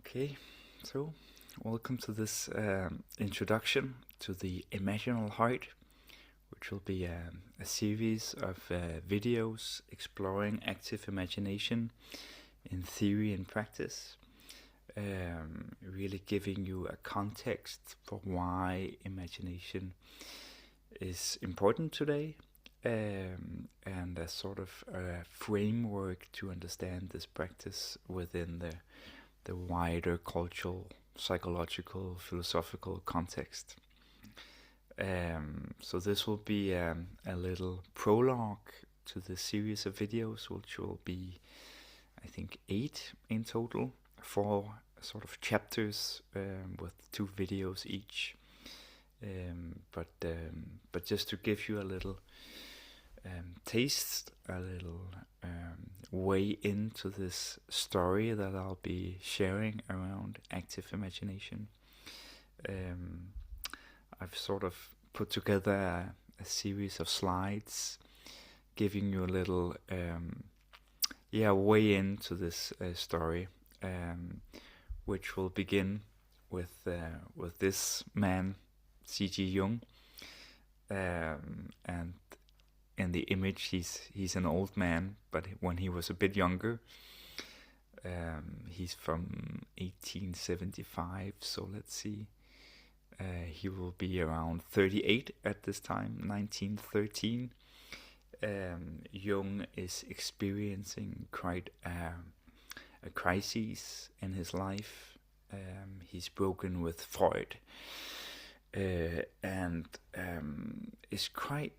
Okay, so welcome to this introduction to the Imaginal Heart, which will be a series of videos exploring active imagination in theory and practice, really giving you a context for why imagination is important today, and a sort of a framework to understand this practice within the wider cultural, psychological, philosophical context. So this will be a little prologue to the series of videos, which will be, I think, 8 in total, 4 sort of chapters with 2 videos each. But just to give you a little taste, a little way into this story that I'll be sharing around active imagination. I've sort of put together a series of slides giving you a little way into this story, which will begin with this man, C.G. Jung, and in the image he's an old man, but when he was a bit younger, he's from 1875, so let's see, he will be around 38 at this time, 1913. Jung is experiencing quite a crisis in his life. He's broken with Freud, and is quite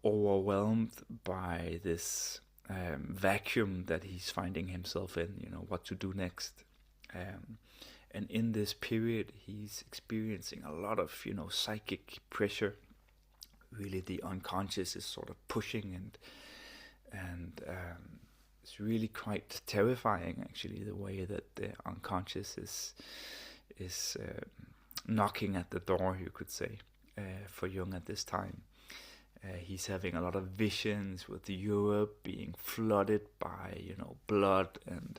overwhelmed by this vacuum that he's finding himself in, what to do next. And in this period, he's experiencing a lot of, psychic pressure. Really, the unconscious is sort of pushing, and it's really quite terrifying, actually, the way that the unconscious is knocking at the door, you could say, for Jung at this time. He's having a lot of visions with Europe being flooded by, blood, and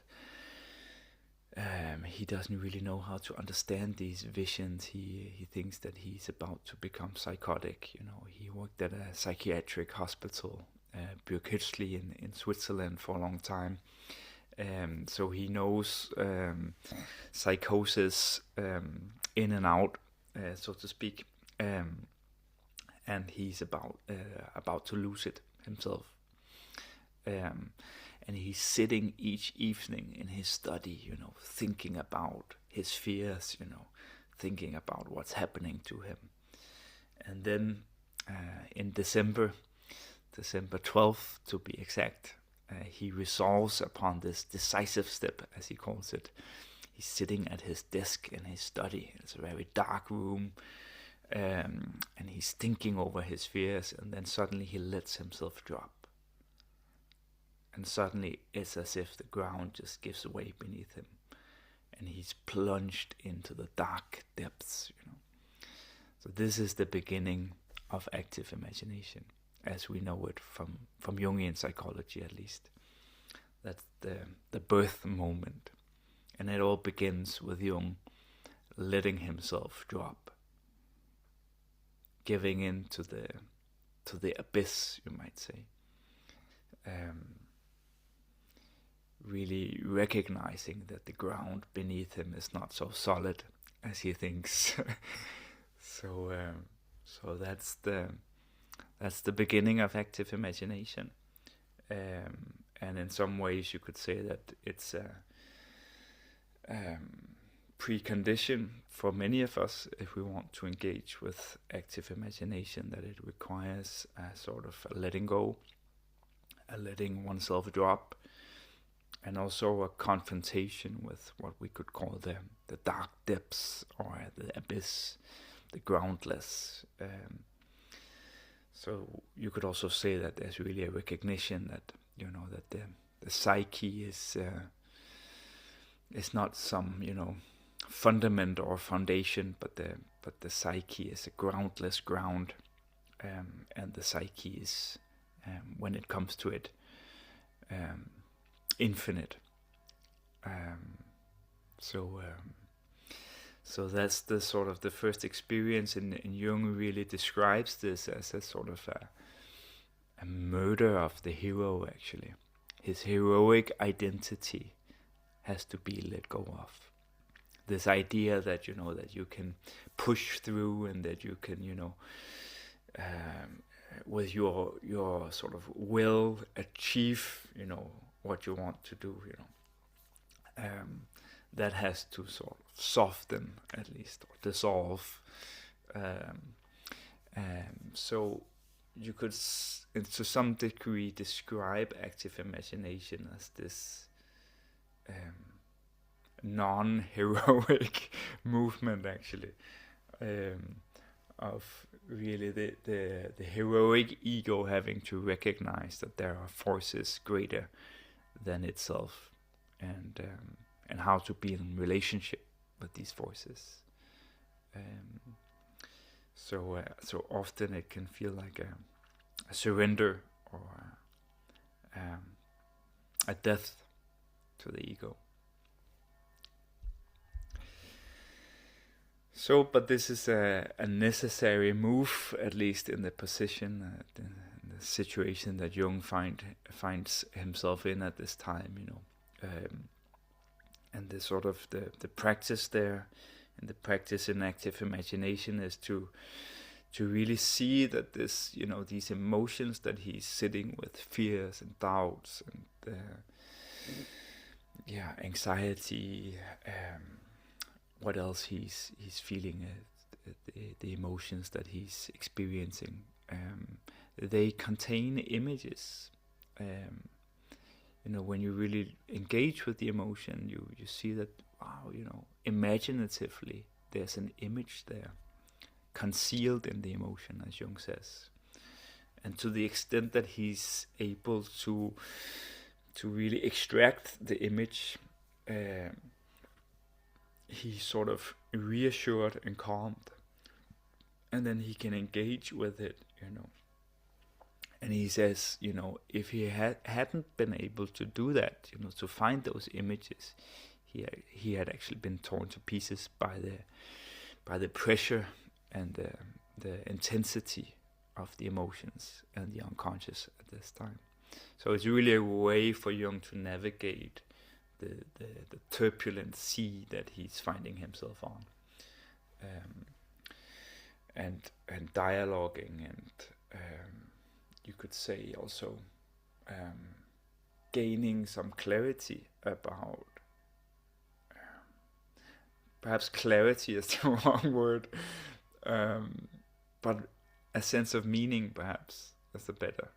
he doesn't really know how to understand these visions. He thinks that he's about to become psychotic. He worked at a psychiatric hospital, Burghützli in Switzerland, for a long time. So he knows psychosis in and out, so to speak. And he's about to lose it himself. And he's sitting each evening in his study, thinking about his fears, thinking about what's happening to him. And then in December 12th to be exact, he resolves upon this decisive step, as he calls it. He's sitting at his desk in his study. It's a very dark room. And he's thinking over his fears, and then suddenly he lets himself drop. And suddenly it's as if the ground just gives way beneath him, and he's plunged into the dark depths. So this is the beginning of active imagination, as we know it from Jungian psychology, at least. That's the birth moment, and it all begins with Jung letting himself drop, giving in to the abyss, you might say. Really recognizing that the ground beneath him is not so solid as he thinks. So that's the beginning of active imagination, and in some ways you could say that it's a precondition for many of us if we want to engage with active imagination, that it requires a sort of a letting go, a letting oneself drop, and also a confrontation with what we could call the dark depths, or the abyss, the groundless. So you could also say that there's really a recognition that that the psyche is not some fundament or foundation, but the psyche is a groundless ground, and the psyche is, when it comes to it, infinite. So that's the sort of the first experience, and Jung really describes this as a sort of a murder of the hero. Actually, his heroic identity has to be let go of. This idea that that you can push through, and that you can with your sort of will achieve what you want to do. That has to sort of soften, at least, or dissolve. So you could, to some degree, describe active imagination as this non-heroic movement, actually, of really the heroic ego having to recognize that there are forces greater than itself, and how to be in relationship with these forces. So often it can feel like a surrender, or a death to the ego. So, but this is a necessary move, at least in the position, the situation that Jung finds himself in at this time, and the sort of the practice there, and the practice in active imagination is to really see that this, these emotions that he's sitting with, fears and doubts and anxiety, what else he's feeling, the emotions that he's experiencing, they contain images. When you really engage with the emotion, you see that, wow, imaginatively there's an image there, concealed in the emotion, as Jung says. And to the extent that he's able to really extract the image, he's sort of reassured and calmed, and then he can engage with it, And he says, if he hadn't been able to do that, to find those images, he had actually been torn to pieces by the pressure and the intensity of the emotions and the unconscious at this time. So it's really a way for Jung to navigate the turbulent sea that he's finding himself on, and dialoguing, and you could say also gaining some clarity about, perhaps clarity is the wrong word, but a sense of meaning, perhaps, is the better,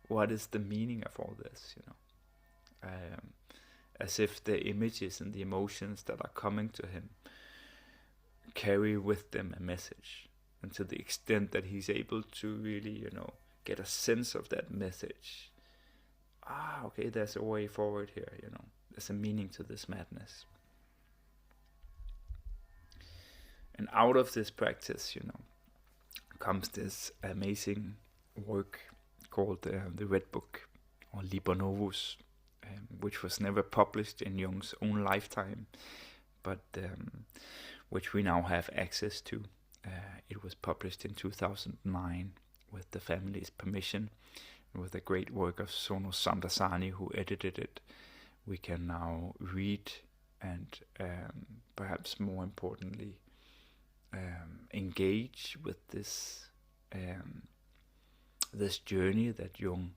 what is the meaning of all this, as if the images and the emotions that are coming to him carry with them a message, and to the extent that he's able to really, get a sense of that message. Okay, there's a way forward here, there's a meaning to this madness. And out of this practice, comes this amazing work called the Red Book, or Liber Novus, which was never published in Jung's own lifetime, but which we now have access to. It was published in 2009 with the family's permission, with the great work of Sono Sandasani, who edited it. We can now read and perhaps more importantly engage with this this journey that Jung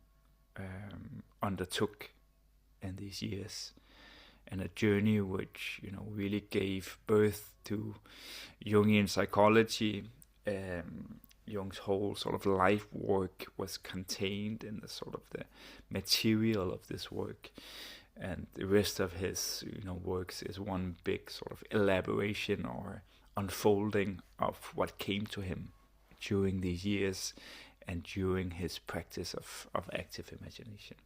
undertook in these years, and a journey which really gave birth to Jungian psychology. Jung's whole sort of life work was contained in the sort of the material of this work, and the rest of his works is one big sort of elaboration or unfolding of what came to him during these years and during his practice of active imagination.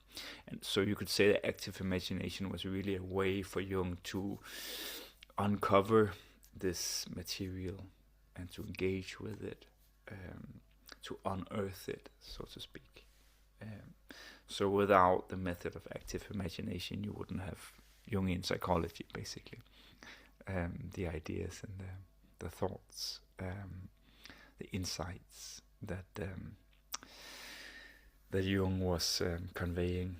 And so you could say that active imagination was really a way for Jung to uncover this material and to engage with it, to unearth it, so to speak. So without the method of active imagination, you wouldn't have Jungian psychology, basically. The ideas and the thoughts, the insights that Jung was conveying.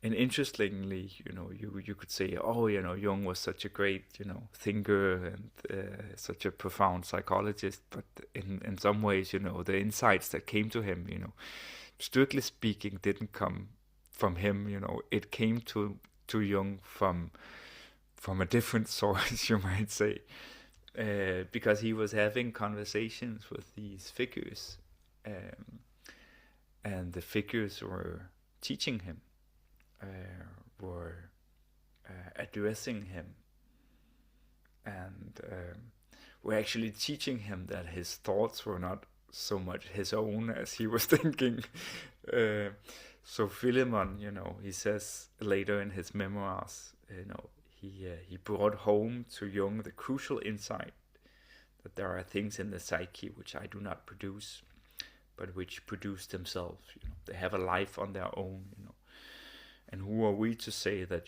And interestingly, you could say, Jung was such a great, thinker and such a profound psychologist. But in some ways, the insights that came to him, strictly speaking, didn't come from him. It came to Jung from a different source, you might say, because he was having conversations with these figures, and the figures were teaching him. Were addressing him, and were actually teaching him that his thoughts were not so much his own as he was thinking. So Philemon, he says later in his memoirs, he brought home to Jung the crucial insight that there are things in the psyche which I do not produce, but which produce themselves. They have a life on their own. And who are we to say that,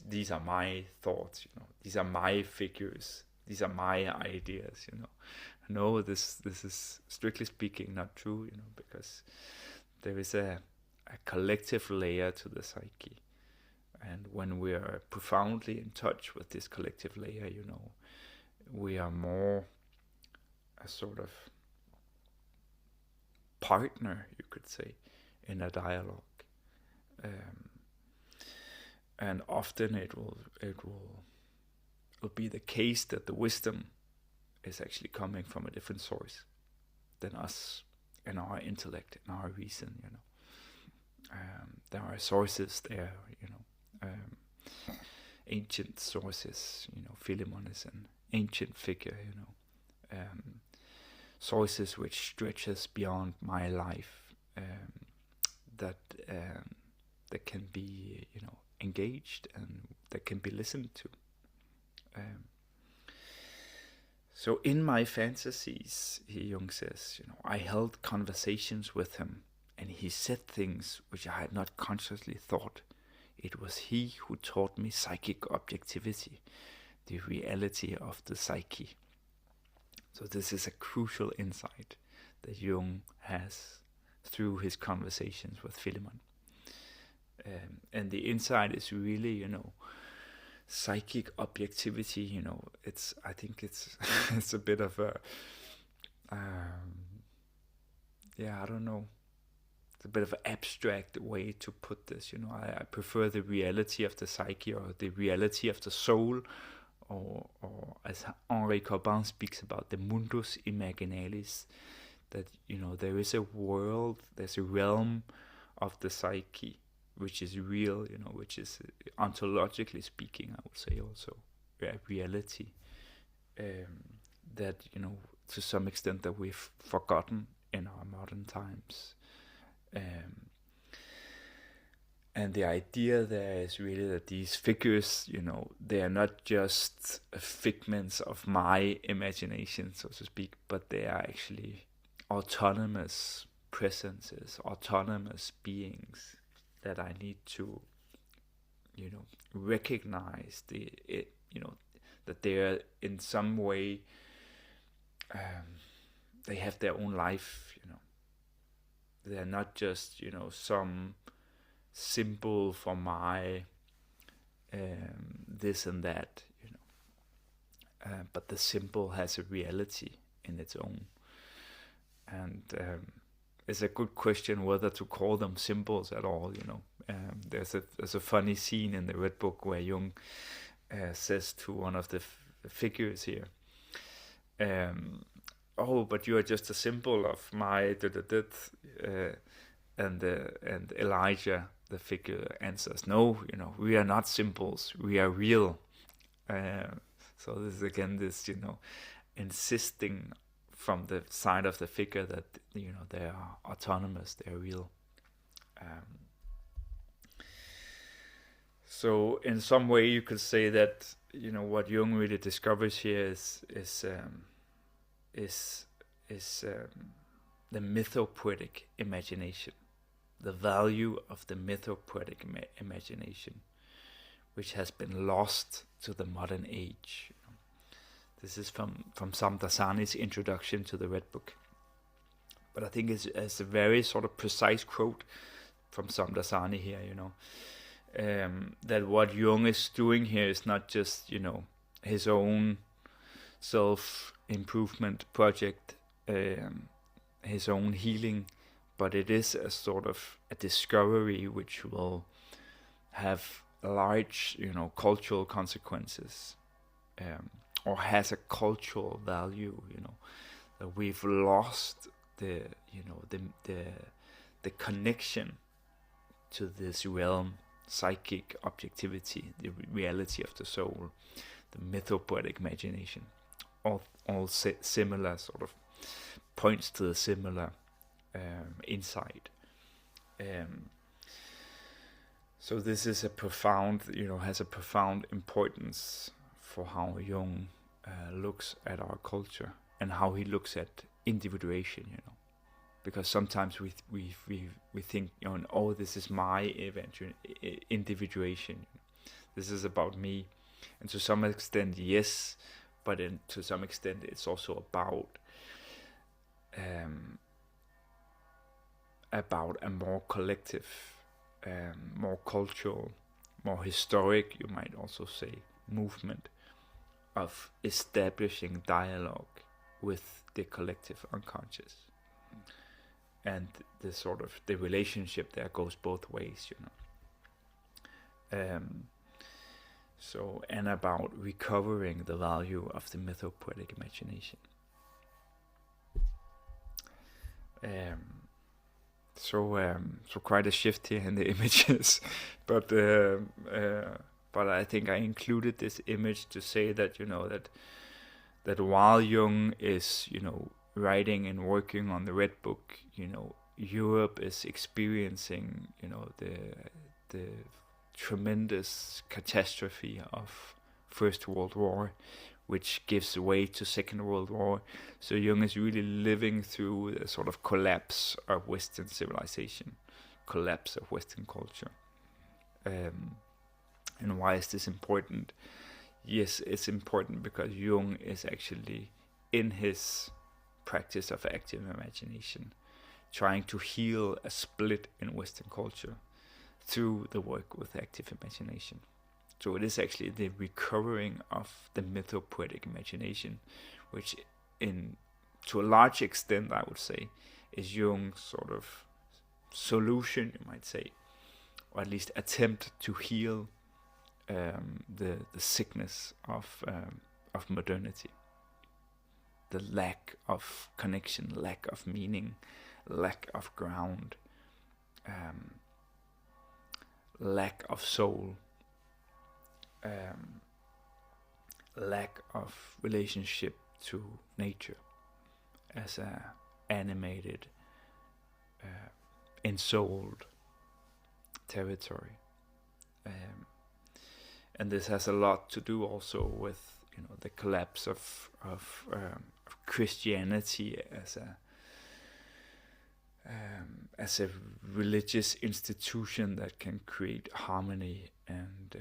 these are my thoughts, these are my figures, these are my ideas, No, this is strictly speaking not true, because there is a collective layer to the psyche. And when we are profoundly in touch with this collective layer, we are more a sort of partner, you could say, in a dialogue. And often it will be the case that the wisdom is actually coming from a different source than us and our intellect and our reason. There are sources there, ancient sources. Philemon is an ancient figure. Sources which stretches beyond my life, that can be, engaged and that can be listened to. So in my fantasies, Jung says, I held conversations with him, and he said things which I had not consciously thought. It was he who taught me psychic objectivity, the reality of the psyche. So this is a crucial insight that Jung has through his conversations with Philemon. And the insight is really, psychic objectivity. I think it's it's a bit of a, I don't know. It's a bit of an abstract way to put this. I prefer the reality of the psyche, or the reality of the soul, or as Henri Corbin speaks about, the mundus imaginalis. That there is a world, there's a realm of the psyche, which is real, which is ontologically speaking, I would say also a reality, that, to some extent that we've forgotten in our modern times. And the idea there is really that these figures, they are not just figments of my imagination, so to speak, but they are actually autonomous presences, autonomous beings that I need to, recognize that they are in some way, they have their own life. They're not just some symbol for my this and that. But the symbol has a reality in its own, and it's a good question whether to call them symbols at all. There's a funny scene in the Red Book where Jung says to one of the figures here, "Oh, but you are just a symbol of my and Elijah, the figure, answers, "No, we are not symbols. We are real." So this is again this, insisting from the side of the figure that they are autonomous, they are real. So in some way you could say that what Jung really discovers here is the mythopoetic imagination, the value of the mythopoetic imagination, which has been lost to the modern age. This is from Samdasani's introduction to the Red Book. But I think it's a very sort of precise quote from Samdasani here, that what Jung is doing here is not just, his own self-improvement project, his own healing, but it is a sort of a discovery which will have large, cultural consequences, or has a cultural value, that we've lost the connection to this realm, psychic objectivity, the reality of the soul, the mythopoetic imagination, all similar sort of points to the similar insight. So this is a profound, has a profound importance for how Jung looks at our culture and how he looks at individuation, because sometimes we think, oh, this is my individuation. This is about me, and to some extent, yes, but to some extent, it's also about a more collective, more cultural, more historic, you might also say, movement of establishing dialogue with the collective unconscious. And the relationship there goes both ways, and about recovering the value of the mythopoetic imagination. So quite a shift here in the images, but I think I included this image to say that that while Jung is writing and working on the Red Book, Europe is experiencing the tremendous catastrophe of First World War, which gives way to Second World War. So Jung is really living through a sort of collapse of Western civilization, collapse of Western culture. And why is this important? Yes, it's important because Jung is actually, in his practice of active imagination, trying to heal a split in Western culture through the work with active imagination. So it is actually the recovering of the mythopoetic imagination, which to a large extent, I would say, is Jung's sort of solution, you might say, or at least attempt to heal the sickness of modernity, the lack of connection, lack of meaning, lack of ground, lack of soul, lack of relationship to nature as a animated, ensouled territory. And this has a lot to do also with the collapse of Christianity as a religious institution that can create harmony and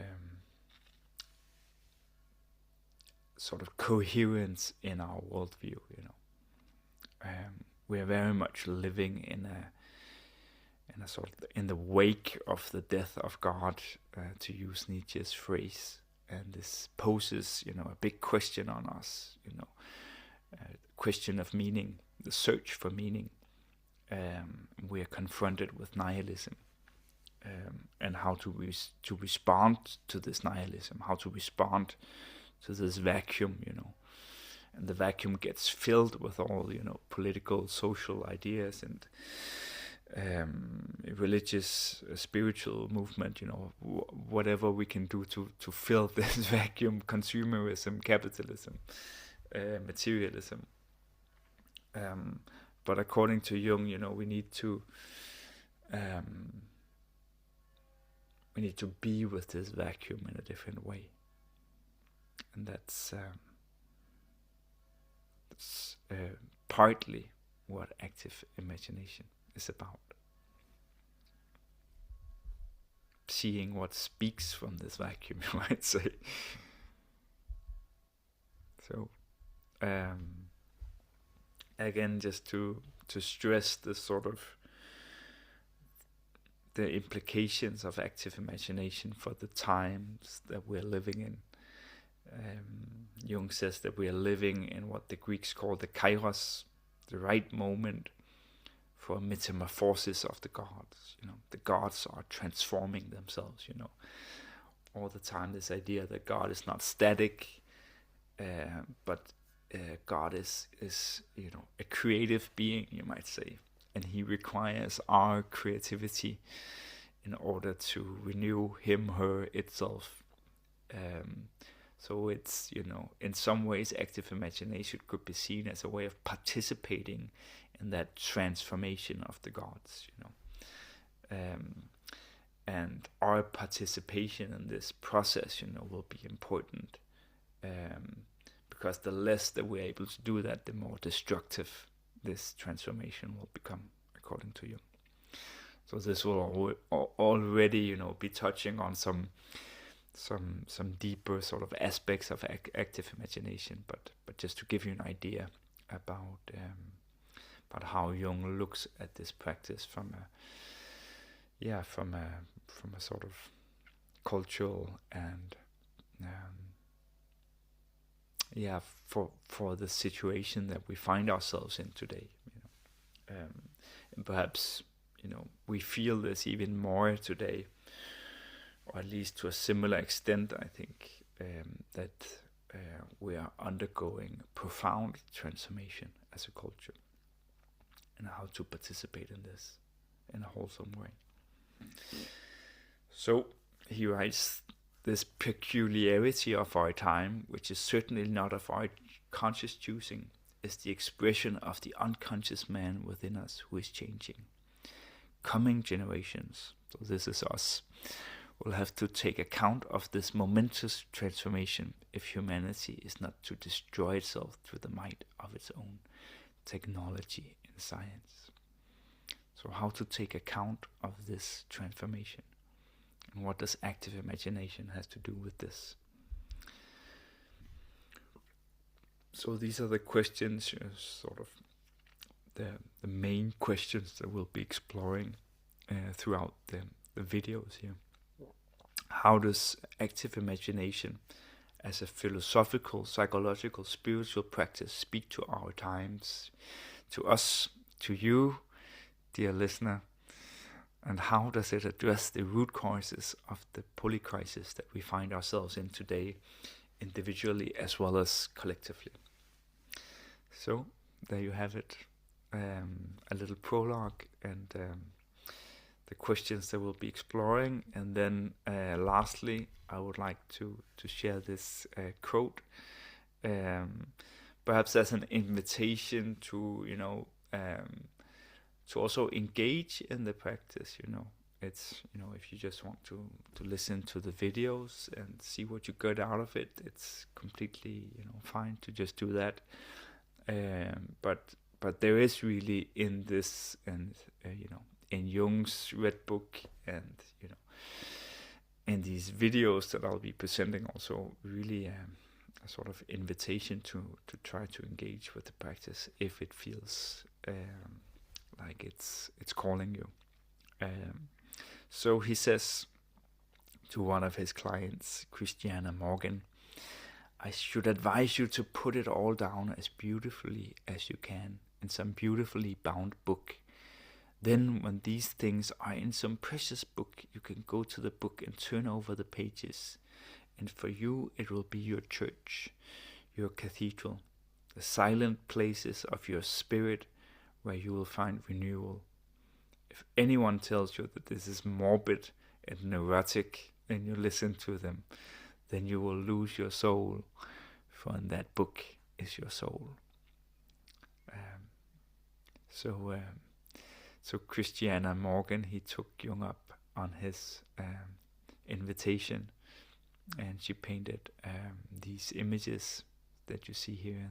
sort of coherence in our worldview. We are very much living in a sort of in the wake of the death of God, to use Nietzsche's phrase, and this poses a big question on us. Question of meaning, the search for meaning. We are confronted with nihilism, and how to respond to this nihilism, how to respond to this vacuum, and the vacuum gets filled with all political, social ideas and religious, spiritual movement, whatever we can do to fill this vacuum: consumerism, capitalism, materialism. But according to Jung, we need to be with this vacuum in a different way, and that's partly what active imagination is about. seeing what speaks from this vacuum, you might say. So, again, just to stress the sort of the implications of active imagination for the times that we're living in. Jung says that we are living in what the Greeks call the kairos, the right moment for metamorphosis of the gods. The gods are transforming themselves, all the time. This idea that God is not static, but God is a creative being, you might say, and he requires our creativity in order to renew him, her, itself. So it's, in some ways active imagination could be seen as a way of participating in that transformation of the gods, and our participation in this process, will be important, because the less that we're able to do that, the more destructive this transformation will become, according to Jung. So this will already, be touching on some deeper sort of aspects of active imagination, but just to give you an idea about how Jung looks at this practice from a sort of cultural and for the situation that we find ourselves in today, and perhaps we feel this even more today, or at least to a similar extent. I think that we are undergoing profound transformation as a culture, and how to participate in this in a wholesome way. So he writes, this peculiarity of our time, which is certainly not of our conscious choosing, is the expression of the unconscious man within us who is changing. Coming generations, so this is us, will have to take account of this momentous transformation if humanity is not to destroy itself through the might of its own technology and science. So how to take account of this transformation? And what does active imagination has to do with this? So these are the questions, sort of the main questions that we'll be exploring throughout the videos here. How does active imagination as a philosophical, psychological, spiritual practice speak to our times, to us, to you, dear listener? And how does it address the root causes of the polycrisis that we find ourselves in today, individually as well as collectively? So, there you have it, a little prologue and the questions that we'll be exploring. And then lastly, I would like to share this quote, perhaps as an invitation to, to also engage in the practice. It's, if you just want to listen to the videos and see what you get out of it, it's completely, fine to just do that. But there is really in this, and in Jung's Red Book, and in these videos that I'll be presenting, also really a sort of invitation to try to engage with the practice if it feels like it's calling you. So he says to one of his clients, Christiana Morgan, I should advise you to put it all down as beautifully as you can in some beautifully bound book. Then when these things are in some precious book, you can go to the book and turn over the pages. And for you it will be your church, your cathedral, the silent places of your spirit where you will find renewal. If anyone tells you that this is morbid and neurotic and you listen to them, then you will lose your soul, for in that book is your soul. So Christiana Morgan, he took Jung up on his invitation, and she painted these images that you see here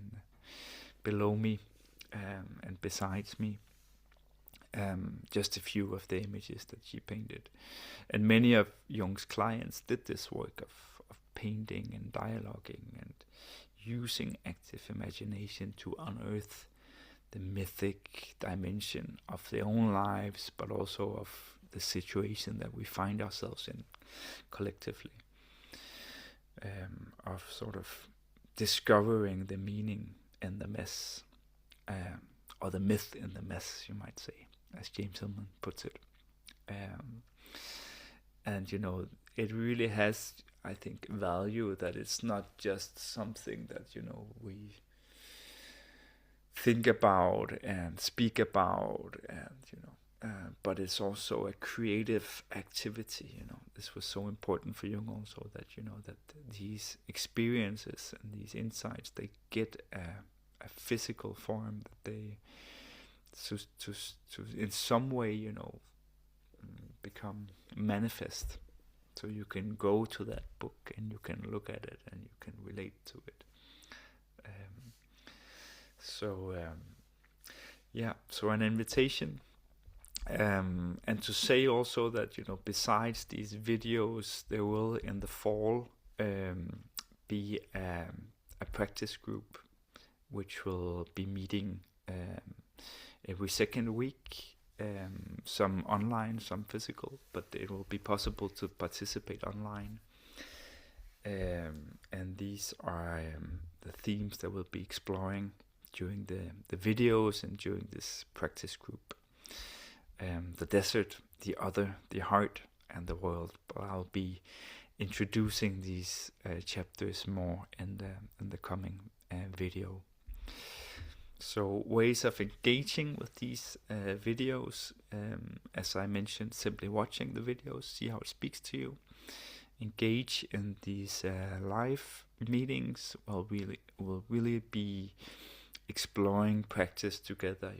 below me and besides me. just a few of the images that she painted. And many of Jung's clients did this work of painting and dialoguing and using active imagination to unearth the mythic dimension of their own lives, but also of the situation that we find ourselves in collectively, of sort of discovering the meaning in the mess, or the myth in the mess, you might say, as James Hillman puts it. And it really has, I think, value that it's not just something that we think about and speak about, and but it's also a creative activity. This was so important for Jung also, that that these experiences and these insights, they get a physical form, that they to in some way become manifest, so you can go to that book and you can look at it and you can relate to it. So an invitation, and to say also that besides these videos, there will in the fall be a practice group which will be meeting every second week, some online, some physical, but it will be possible to participate online. And these are the themes that we'll be exploring during the videos and during this practice group. The desert, the other, the heart, and the world. But I'll be introducing these chapters more in the coming video. So ways of engaging with these videos, as I mentioned, simply watching the videos, see how it speaks to you. Engage in these live meetings. We'll really be exploring practice together.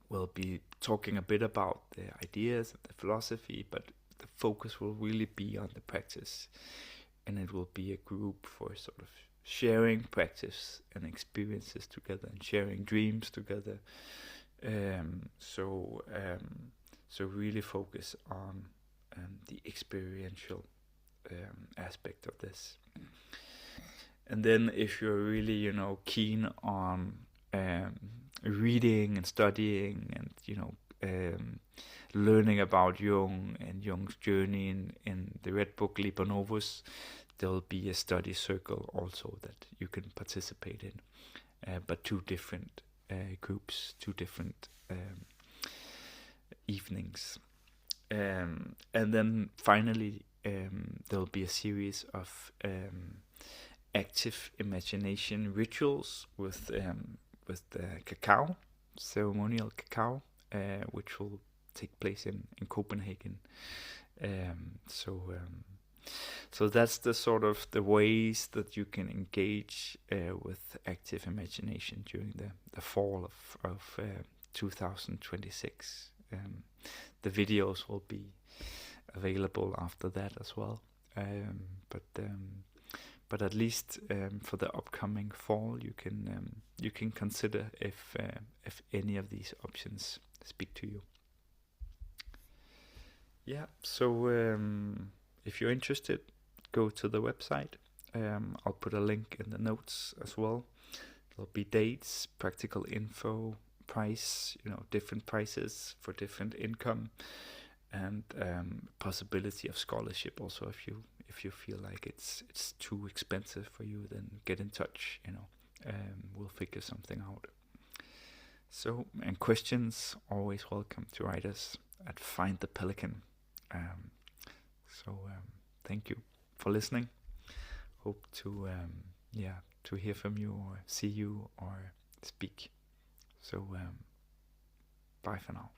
We'll be talking a bit about the ideas and the philosophy, but the focus will really be on the practice, and it will be a group for sort of sharing practice and experiences together and sharing dreams together. So really focus on the experiential aspect of this. And then if you're really keen on reading and studying and learning about Jung and Jung's journey in the Red Book Liber Novus, there'll be a study circle also that you can participate in, but 2 different groups, 2 different evenings. And then finally there'll be a series of active imagination rituals with the cacao, ceremonial cacao, which will take place in Copenhagen. So that's the sort of the ways that you can engage with active imagination during the fall of 2026. The videos will be available after that as well. But at least for the upcoming fall, you can consider if any of these options speak to you. Yeah. So if you're interested, go to the website. I'll put a link in the notes as well. There'll be dates, practical info, price, different prices for different income, and possibility of scholarship also. If you feel like it's too expensive for you, then get in touch. We'll figure something out. So, and questions, always welcome to write us at Find the Pelican. Thank you for listening. Hope to hear from you or see you or speak. So bye for now.